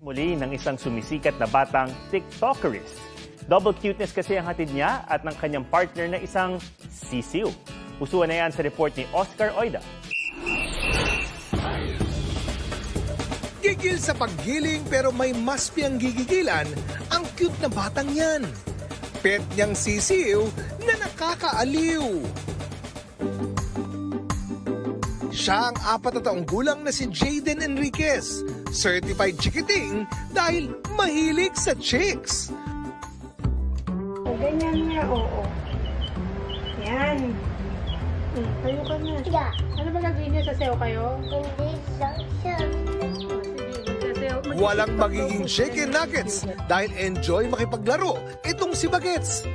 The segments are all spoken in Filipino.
Muli ng isang sumisikat na batang TikTokerist. Double cuteness kasi ang hatid niya at ng kanyang partner na isang sisiw. Usuan na yan sa report ni Oscar Oida. Gigil sa paggiling pero may mas piyang gigigilan ang cute na batang yan. Pet niyang sisiw na nakakaaliw. Siya ang 4 na taong gulang na si Jaden Enriquez, certified chikiting dahil mahilig sa chicks. O, ganyan nga, oo. Yan. Tayo ka na. Yeah. Ano ba gagawin niyo? Sasayaw kayo? Hindi social. Sasayaw. Walang magiging chicken nuggets dahil enjoy makipaglaro itong si Bagets.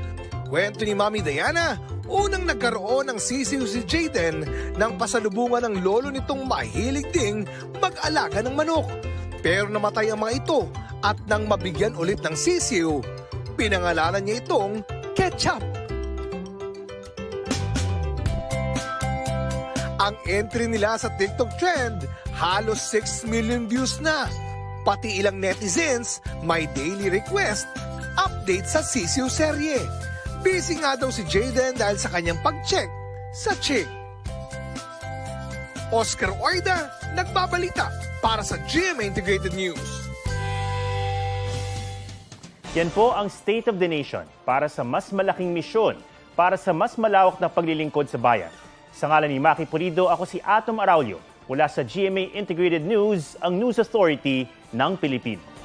Kwento ni Mami Diana, unang nagkaroon ng sisiw si Jaden nang pasalubungan ng lolo nitong mahilig ding mag-alaga ng manok. Pero namatay ang mga ito at nang mabigyan ulit ng sisiw, pinangalanan niya itong Ketchup. Ang entry nila sa TikTok trend, halos 6 million views na. Pati ilang netizens may daily request, update sa sisiw serye. Busy nga daw si Jaden dahil sa kanyang pag-check sa chick. Oscar Oida, nagbabalita para sa GMA Integrated News. Yan po ang State of the Nation para sa mas malaking misyon, para sa mas malawak na paglilingkod sa bayan. Sa ngalan ni Maki Pulido, ako si Atom Araulio mula sa GMA Integrated News, ang News Authority ng Pilipino.